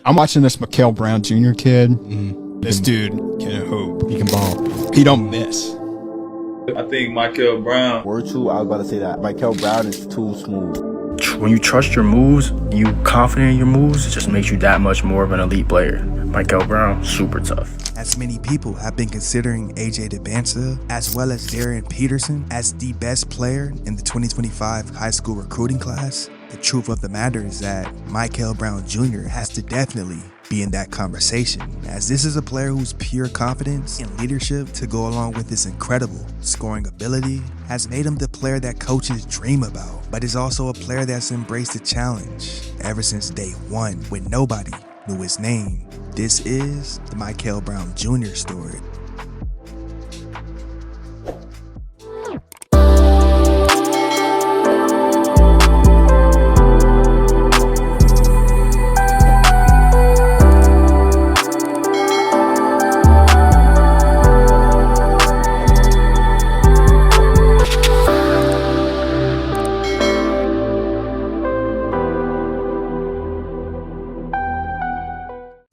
I'm watching this Mikel Brown Jr. kid. This dude can hoop. He can ball. He don't miss. I think Mikel Brown. Word two, I was about to say that. Mikel Brown is too smooth. When you trust your moves, you confident in your moves, it just makes you that much more of an elite player. Mikel Brown, super tough. As many people have been considering AJ DeBanza, as well as Darren Peterson, as the best player in the 2025 high school recruiting class, the truth of the matter is that Mikel Brown Jr. has to definitely be in that conversation, as this is a player whose pure confidence and leadership to go along with his incredible scoring ability has made him the player that coaches dream about, but is also a player that's embraced the challenge ever since day one when nobody knew his name. This is the Mikel Brown Jr. story.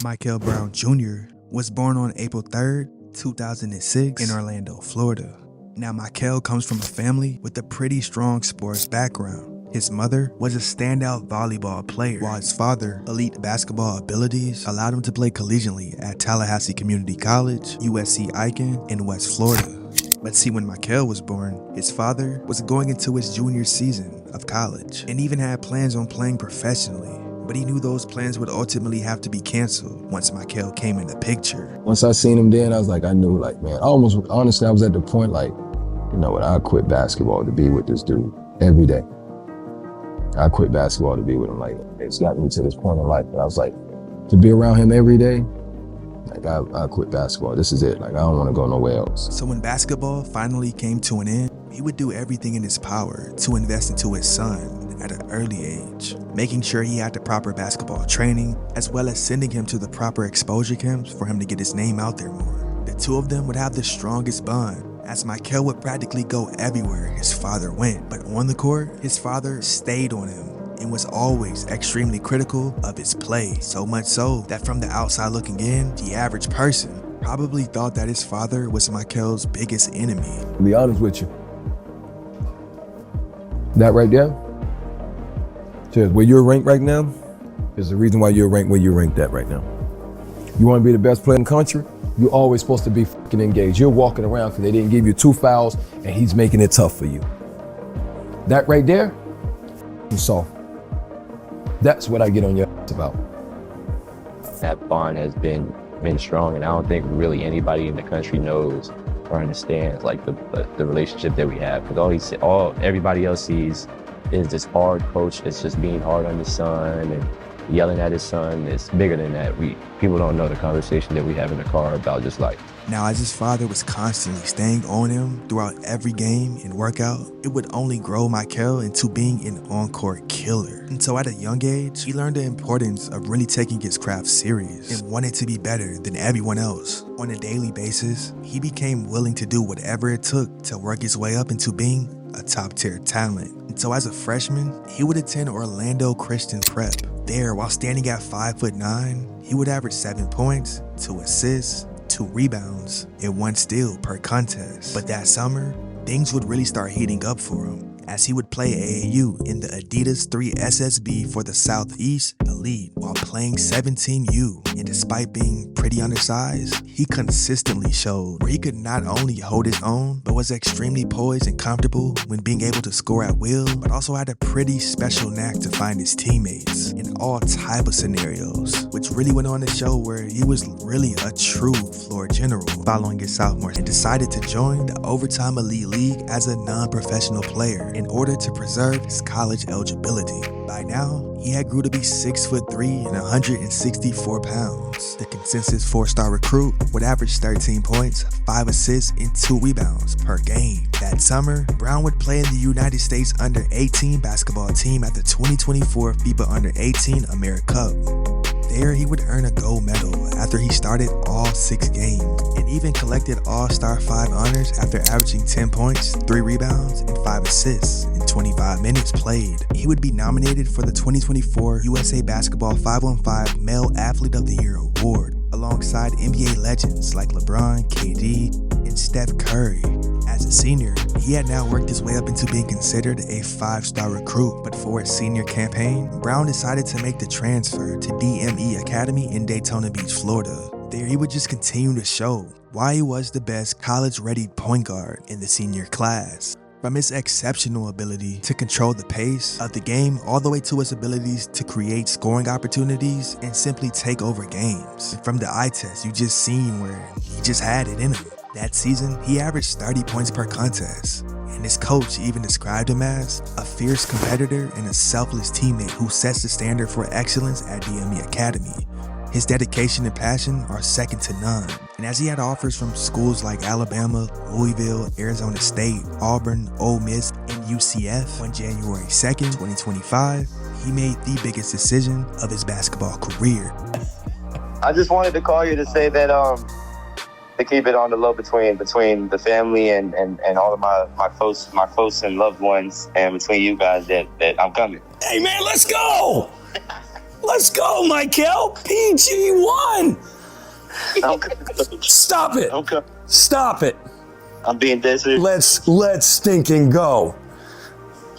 Mikel Brown Jr. was born on April 3rd, 2006 in Orlando, Florida. Now, Mikel comes from a family with a pretty strong sports background. His mother was a standout volleyball player, while his father, elite basketball abilities allowed him to play collegiately at Tallahassee Community College, USC-Icahn, in West Florida. But see, when Mikel was born, his father was going into his junior season of college and even had plans on playing professionally. But he knew those plans would ultimately have to be canceled once Mikel came in the picture. Once I seen him then, I was like, I knew, like, man, honestly, I was at the point, like, you know what, I quit basketball to be with this dude every day. I quit basketball to be with him. Like, it's got me to this point in life. But I was like, to be around him every day, like, I quit basketball. This is it. Like, I don't want to go nowhere else. So when basketball finally came to an end, he would do everything in his power to invest into his son at an early age, making sure he had the proper basketball training, as well as sending him to the proper exposure camps for him to get his name out there more. The two of them would have the strongest bond, as Mikel would practically go everywhere his father went. But on the court, his father stayed on him and was always extremely critical of his play, so much so that from the outside looking in, the average person probably thought that his father was Mikel's biggest enemy. To be honest with you, that right there, just where you're ranked right now, is the reason why you're ranked where you're ranked at right now. You want to be the best player in the country, you're always supposed to be fucking engaged. You're walking around because they didn't give you 2 fouls and he's making it tough for you. That right there, is soft. That's what I get on your ass about. That bond has been strong, and I don't think really anybody in the country knows or understands like the relationship that we have. Because everybody else sees is this hard coach that's just being hard on his son and yelling at his son. It's bigger than that. People don't know the conversation that we have in the car about just life. Now, as his father was constantly staying on him throughout every game and workout, it would only grow Mikel into being an on-court killer. And so at a young age, he learned the importance of really taking his craft serious and wanted to be better than everyone else. On a daily basis, he became willing to do whatever it took to work his way up into being a top-tier talent. And so as a freshman, he would attend Orlando Christian Prep. There, while standing at 5'9", he would average 7 points, 2 assists, 2 rebounds, and 1 steal per contest. But that summer, things would really start heating up for him, as he would play AAU in the Adidas 3 SSB for the Southeast Elite while playing 17U. And despite being pretty undersized, he consistently showed where he could not only hold his own, but was extremely poised and comfortable when being able to score at will, but also had a pretty special knack to find his teammates in all type of scenarios, which really went on to show where he was really a true floor general following his sophomore and decided to join the Overtime Elite League as a non-professional player in order to preserve his college eligibility. By now, he had grew to be 6'3" and 164 pounds. The consensus 4-star recruit would average 13 points, 5 assists, and 2 rebounds per game. That summer, Brown would play in the United States Under-18 basketball team at the 2024 FIBA Under-18 AmeriCup. There, he would earn a gold medal after he started all 6 games, and even collected All-Star 5 honors after averaging 10 points, 3 rebounds, and 5 assists in 25 minutes played, he would be nominated for the 2024 USA Basketball 5-on-5 Male Athlete of the Year award, alongside NBA legends like LeBron, KD, and Steph Curry. As a senior, he had now worked his way up into being considered a 5-star recruit, but for his senior campaign, Brown decided to make the transfer to DME Academy in Daytona Beach, Florida. There he would just continue to show why he was the best college-ready point guard in the senior class. From his exceptional ability to control the pace of the game all the way to his abilities to create scoring opportunities and simply take over games. And from the eye test, you just seen where he just had it in him. That season, he averaged 30 points per contest, and his coach even described him as a fierce competitor and a selfless teammate who sets the standard for excellence at DME Academy. His dedication and passion are second to none, and as he had offers from schools like Alabama, Louisville, Arizona State, Auburn, Ole Miss, and UCF on January 2nd, 2025, he made the biggest decision of his basketball career. I just wanted to call you to say that to keep it on the low between the family and all of my close and loved ones, and between you guys that I'm coming. Hey man, let's go! Let's go, Mikel! PG1! Stop it! Okay. Stop it! I'm being dead serious. Let's stinking go.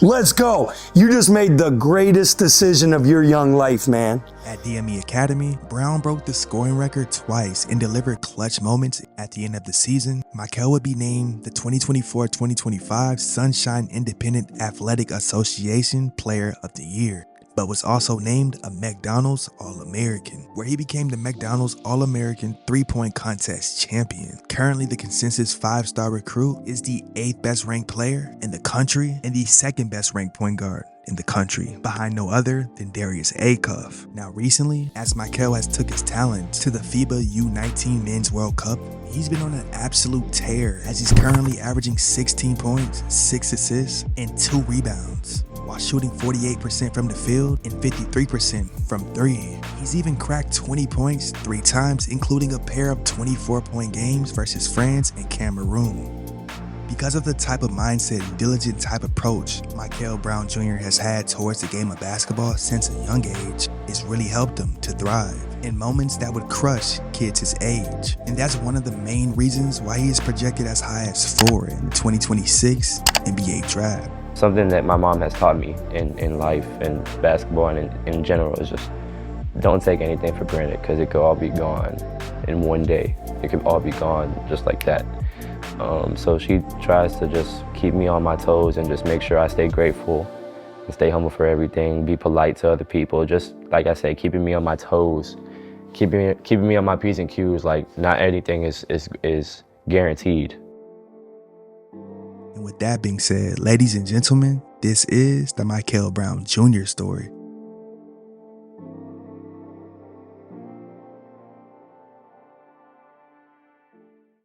Let's go. You just made the greatest decision of your young life, man. At DME Academy, Brown broke the scoring record twice and delivered clutch moments. At the end of the season, Mikel would be named the 2024-2025 Sunshine Independent Athletic Association Player of the Year, but was also named a McDonald's All-American, where he became the McDonald's All-American 3-point contest champion. Currently, the consensus 5-star recruit is the 8th best ranked player in the country and the 2nd best ranked point guard in the country, behind no other than Darius Acuff. Now recently, as Mikel has took his talent to the FIBA U19 Men's World Cup, he's been on an absolute tear as he's currently averaging 16 points, 6 assists, and 2 rebounds, while shooting 48% from the field and 53% from 3. He's even cracked 20 points 3 times, including a pair of 24-point games versus France and Cameroon. Because of the type of mindset and diligent type approach Mikel Brown Jr. has had towards the game of basketball since a young age, it's really helped him to thrive in moments that would crush kids his age. And that's one of the main reasons why he is projected as high as 4 in the 2026 NBA draft. Something that my mom has taught me in life and basketball and in general is just don't take anything for granted, because it could all be gone in one day. It could all be gone just like that. So she tries to just keep me on my toes and just make sure I stay grateful and stay humble for everything, be polite to other people. Just like I said, keeping me on my toes, keeping me on my P's and Q's. Like, not anything is guaranteed. And with that being said, ladies and gentlemen, this is the Mikel Brown Jr. story.